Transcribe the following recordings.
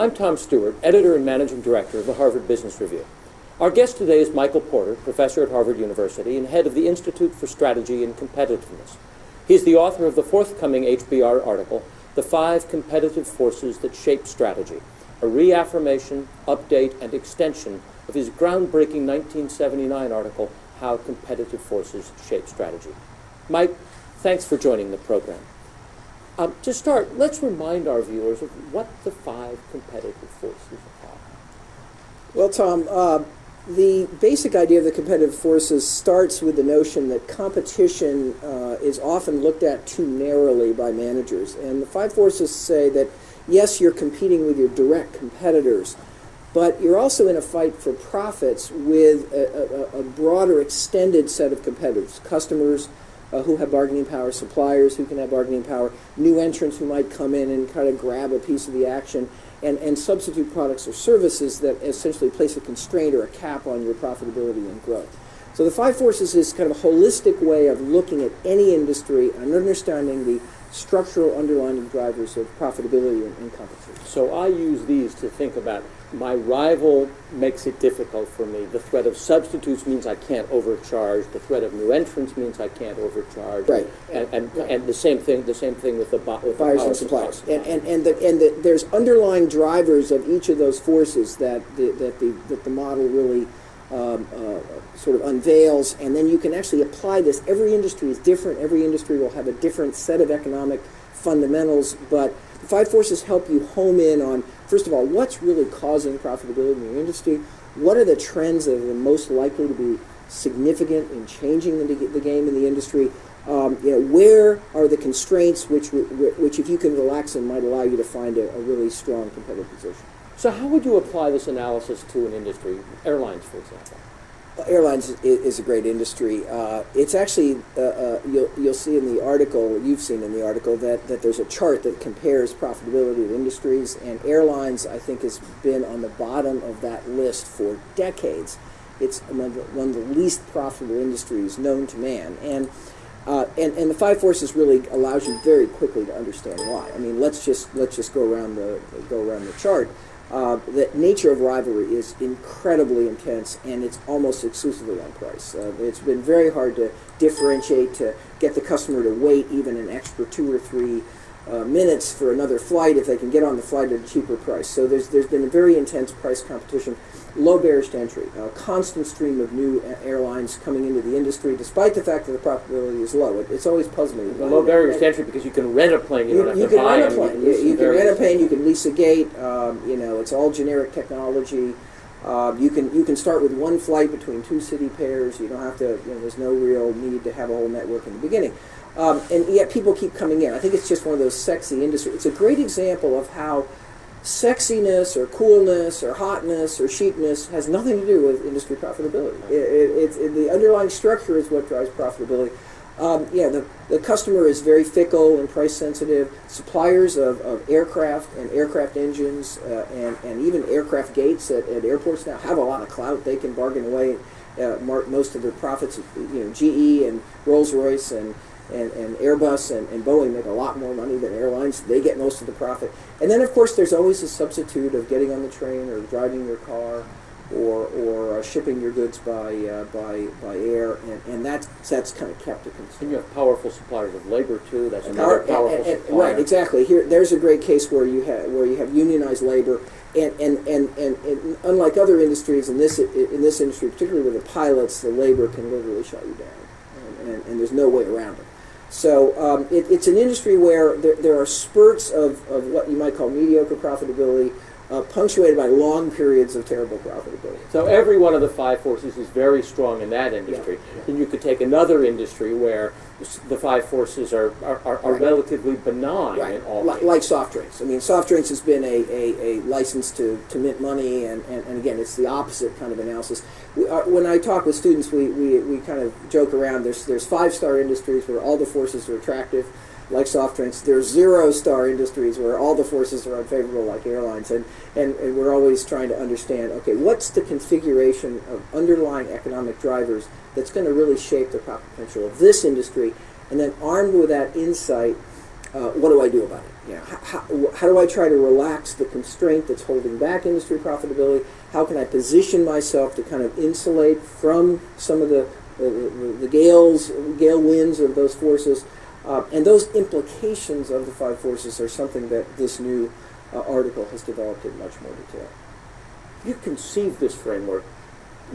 I'm Tom Stewart, editor and managing director of the Harvard Business Review. Our guest today is Michael Porter, professor at Harvard University and head of the Institute for Strategy and Competitiveness. He's the author of the forthcoming HBR article, The 5 Competitive Forces That Shape Strategy, a reaffirmation, update, and extension of his groundbreaking 1979 article, How Competitive Forces Shape Strategy. Mike, thanks for joining the program. To start, let's remind our viewers of what the 5 competitive forces are. Well, Tom, the basic idea of the competitive forces starts with the notion that competition is often looked at too narrowly by managers. And the 5 forces say that, yes, you're competing with your direct competitors, but you're also in a fight for profits with a broader, extended set of competitors, customers, who have bargaining power, suppliers who can have bargaining power, new entrants who might come in and kind of grab a piece of the action, and substitute products or services that essentially place a constraint or a cap on your profitability and growth. So the 5 forces is kind of a holistic way of looking at any industry and understanding the structural underlying drivers of profitability and competition. So I use these to think about my rival makes it difficult for me. The threat of substitutes means I can't overcharge. The threat of new entrants means I can't overcharge. Right. And the same thing with the buyers and suppliers. And there's underlying drivers of each of those forces that the model really sort of unveils, and then you can actually apply this. Every industry is different. Every industry will have a different set of economic fundamentals, but the 5 forces help you home in on, first of all, what's really causing profitability in your industry, what are the trends that are most likely to be significant in changing the game in the industry, where are the constraints which if you can relax them might allow you to find a really strong competitive position. So how would you apply this analysis to an industry, airlines, for example? Airlines is a great industry. It's actually, you'll see in the article, you've seen in the article, that there's a chart that compares profitability of industries, and airlines, I think, has been on the bottom of that list for decades. It's one of the least profitable industries known to man. And the 5 forces really allows you very quickly to understand why. I mean, let's just go around the chart. The nature of rivalry is incredibly intense, and it's almost exclusively on price. It's been very hard to differentiate, to get the customer to wait even an extra 2 or 3 minutes for another flight if they can get on the flight at a cheaper price. So there's been a very intense price competition, low barriers to entry, a constant stream of new airlines coming into the industry, despite the fact that the profitability is low. It's always puzzling. The low barriers to entry because you can rent a plane. You don't have to buy a plane. You can rent a plane. You can lease a gate. It's all generic technology. You can start with one flight between 2 city pairs. You don't have to. There's no real need to have a whole network in the beginning. And yet people keep coming in. I think it's just one of those sexy industries. It's a great example of how sexiness or coolness or hotness or cheapness has nothing to do with industry profitability. The underlying structure is what drives profitability. The customer is very fickle and price sensitive. Suppliers of aircraft and aircraft engines and even aircraft gates at airports now have a lot of clout. They can bargain away most of their profits. GE and Rolls-Royce and Airbus and Boeing make a lot more money than airlines. They get most of the profit. And then, of course, there's always a substitute of getting on the train or driving your car or shipping your goods by air, and that's kind of kept a concern. And you have powerful suppliers of labor too. That's another powerful supplier. Right, exactly. There's a great case where you have unionized labor, and unlike other industries, in this industry, particularly with the pilots, the labor can literally shut you down, and there's no way around it. So it's an industry where there are spurts of what you might call mediocre profitability, punctuated by long periods of terrible profitability. So every one of the 5 forces is very strong in that industry. Yeah. And you could take another industry where the 5 forces are Right. relatively benign in all cases. Like soft drinks. I mean, soft drinks has been a license to mint money, and again, it's the opposite kind of analysis. When I talk with students, we kind of joke around. There's 5-star industries where all the forces are attractive, like soft drinks. There's 0-star industries where all the forces are unfavorable, like airlines. And we're always trying to understand, okay, what's the configuration of underlying economic drivers that's going to really shape the profit potential of this industry? And then armed with that insight, what do I do about it? how do I try to relax the constraint that's holding back industry profitability? How can I position myself to kind of insulate from some of the gale winds of those forces? And those implications of the five forces are something that this new article has developed in much more detail. You conceived this framework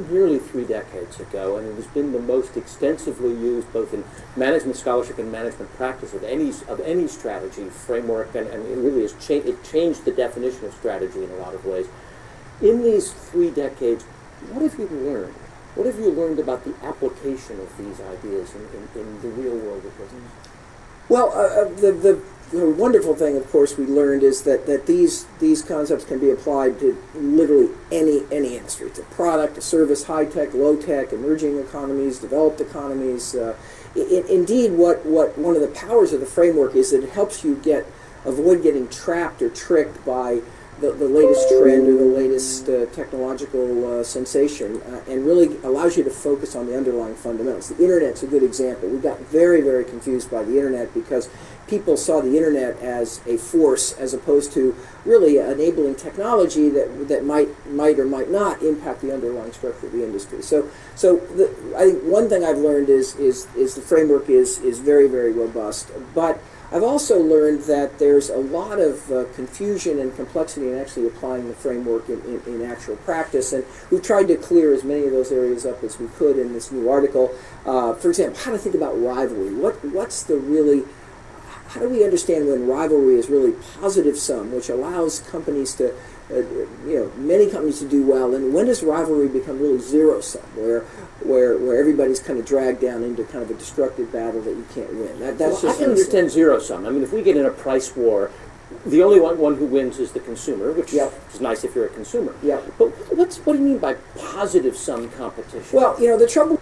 nearly 3 decades ago, and it has been the most extensively used both in management scholarship and management practice of any strategy framework, and it really has it changed the definition of strategy in a lot of ways. In these 3 decades, what have you learned? What have you learned about the application of these ideas in the real world of business? Well, the wonderful thing, of course, we learned is that these concepts can be applied to literally any industry. It's a product, a service, high tech, low tech, emerging economies, developed economies. Indeed, what one of the powers of the framework is that it helps you avoid getting trapped or tricked by the latest trend or the latest technological sensation, and really allows you to focus on the underlying fundamentals. The Internet's a good example. We got very, very confused by the Internet because people saw the Internet as a force as opposed to really enabling technology that might or might not impact the underlying structure of the industry. So I think one thing I've learned is the framework is very, very robust, but I've also learned that there's a lot of confusion and complexity in actually applying the framework in actual practice, and we've tried to clear as many of those areas up as we could in this new article. For example, how to think about rivalry. How do we understand when rivalry is really positive sum, which allows companies to many companies to do well, and when does rivalry become really zero sum, where everybody's kind of dragged down into kind of a destructive battle that you can't win? That's I can understand zero sum. I mean, if we get in a price war, the only one who wins is the consumer, which is nice if you're a consumer. Yeah. But what do you mean by positive sum competition? Well, the trouble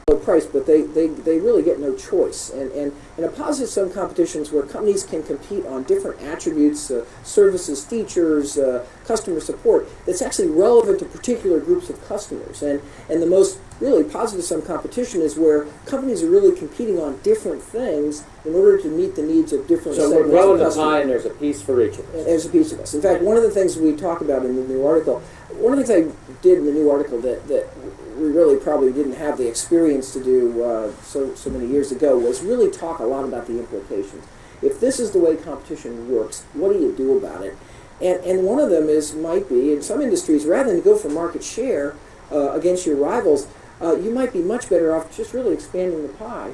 low price, but they really get no choice. And in a positive sum competition is where companies can compete on different attributes, services, features, customer support, that's actually relevant to particular groups of customers. And the most really positive sum competition is where companies are really competing on different things in order to meet the needs of different segments of customers. So we're growing the pie and there's a piece for each of us. There's a piece of us. In fact, one of the things we talk about in the new article, one of the things I did in the new article that we really probably didn't have the experience to do so many years ago was really talk a lot about the implications. If this is the way competition works, what do you do about it? And one of them might be, in some industries, rather than go for market share against your rivals, you might be much better off just really expanding the pie,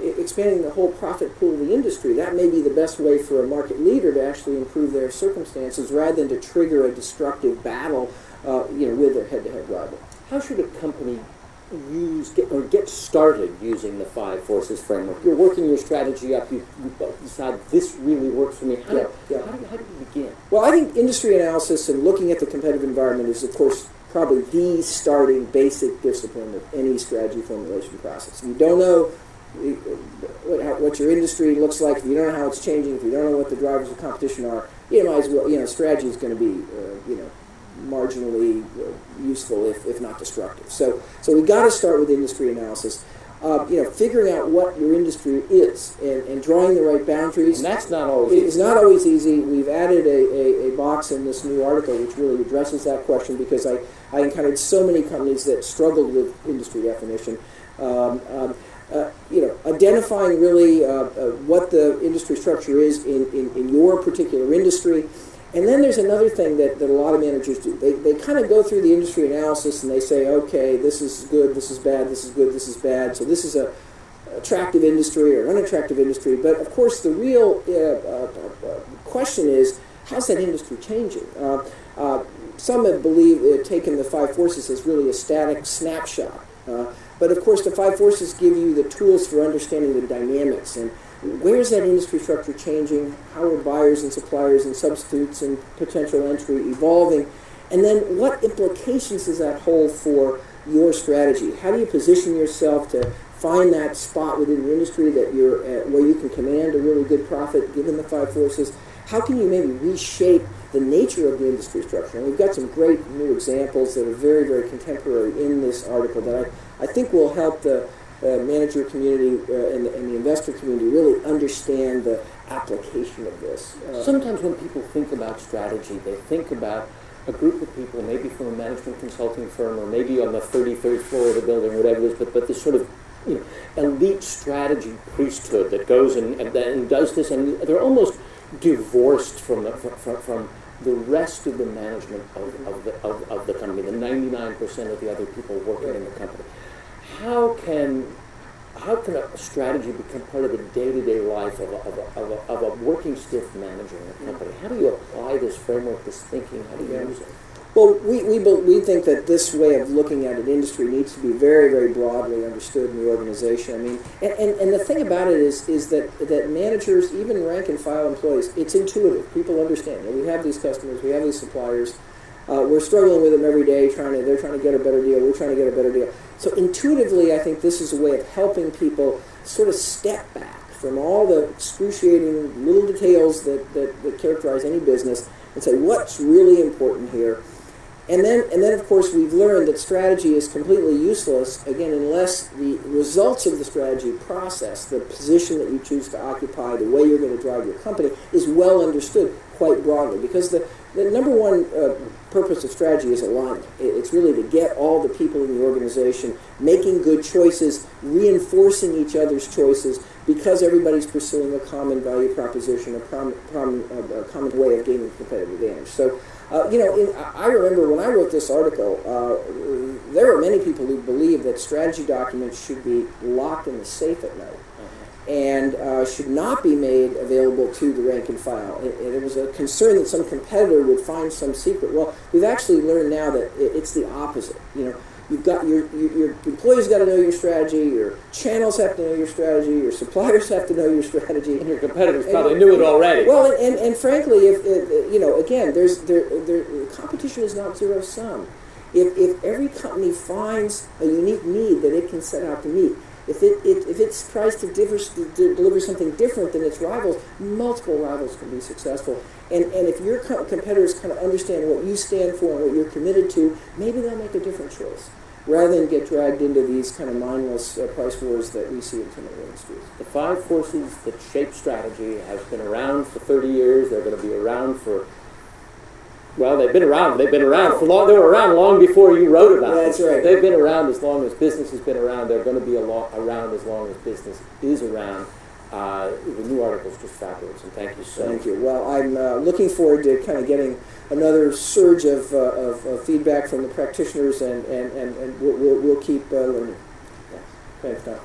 expanding the whole profit pool of the industry. That may be the best way for a market leader to actually improve their circumstances rather than to trigger a destructive battle with their head-to-head rival. How should a company get started using the five forces framework? You're working your strategy up, you decide this really works for me. How do you begin? Well, I think industry analysis and looking at the competitive environment is, of course, probably the starting basic discipline of any strategy formulation process. If you don't know what your industry looks like, if you don't know how it's changing, if you don't know what the drivers of competition are, you might as well, strategy is going to be, marginally useful, if not destructive. So we got to start with industry analysis. Figuring out what your industry is and drawing the right boundaries. And that's not always easy. It's not always easy. We've added a box in this new article which really addresses that question because I encountered so many companies that struggled with industry definition. Identifying really what the industry structure is in your particular industry. And then there's another thing that a lot of managers do. They kind of go through the industry analysis and they say, okay, this is good, this is bad, this is good, this is bad. So this is a attractive industry or unattractive industry. But of course, the real question is, how's that industry changing? Some have taken the five forces as really a static snapshot. But of course, the five forces give you the tools for understanding the dynamics and where's that industry structure changing? How are buyers and suppliers and substitutes and potential entry evolving? And then what implications does that hold for your strategy? How do you position yourself to find that spot within the industry that you're at, where you can command a really good profit given the five forces? How can you maybe reshape the nature of the industry structure? And we've got some great new examples that are very, very contemporary in this article that I think will help the manager community and the investor community really understand the application of this. Sometimes when people think about strategy, they think about a group of people, maybe from a management consulting firm or maybe on the 33rd floor of the building, whatever it is, but this sort of elite strategy priesthood that goes and does this, and they're almost divorced from the rest of the management of the company, the 99% of the other people working in the company. How can a strategy become part of the day-to-day life of a working stiff manager in a company? How do you apply this framework, this thinking? How do you use it? Well, we think that this way of looking at an industry needs to be very, very broadly understood in the organization. I mean, and the thing about it is that managers, even rank and file employees, it's intuitive. People understand. We have these customers, we have these suppliers. We're struggling with them every day. They're trying to get a better deal. We're trying to get a better deal. So intuitively, I think this is a way of helping people sort of step back from all the excruciating little details that characterize any business and say what's really important here. And then, of course, we've learned that strategy is completely useless, again, unless the results of the strategy process, the position that you choose to occupy, the way you're going to drive your company, is well understood quite broadly. Because the number one purpose of strategy is alignment. It's really to get all the people in the organization making good choices, reinforcing each other's choices, because everybody's pursuing a common value proposition, a common way of gaining competitive advantage. So, I remember when I wrote this article, there are many people who believe that strategy documents should be locked in the safe at night and should not be made available to the rank and file. There was a concern that some competitor would find some secret. Well, we've actually learned now that it's the opposite. You've got your employees got to know your strategy, your channels have to know your strategy, your suppliers have to know your strategy, and your competitors probably knew it already. Well, and frankly, again, the competition is not zero sum. If every company finds a unique need that it can set out to meet, if it tries to deliver something different than its rivals, multiple rivals can be successful. And if your competitors kind of understand what you stand for and what you're committed to, maybe they'll make a different choice, rather than get dragged into these kind of mindless price wars that we see in some of the industries. The five forces that shape strategy have been around for 30 years. They're going to be around for, well, they've been around for long. They were around long before you wrote about it. That's right. They've been around as long as business has been around. They're going to be around as long as business is around. The new article is just fabulous, and thank you so much. Thank you. Well, I'm looking forward to kind of getting another surge of feedback from the practitioners, and we'll keep learning. Yeah. Thanks, Tom.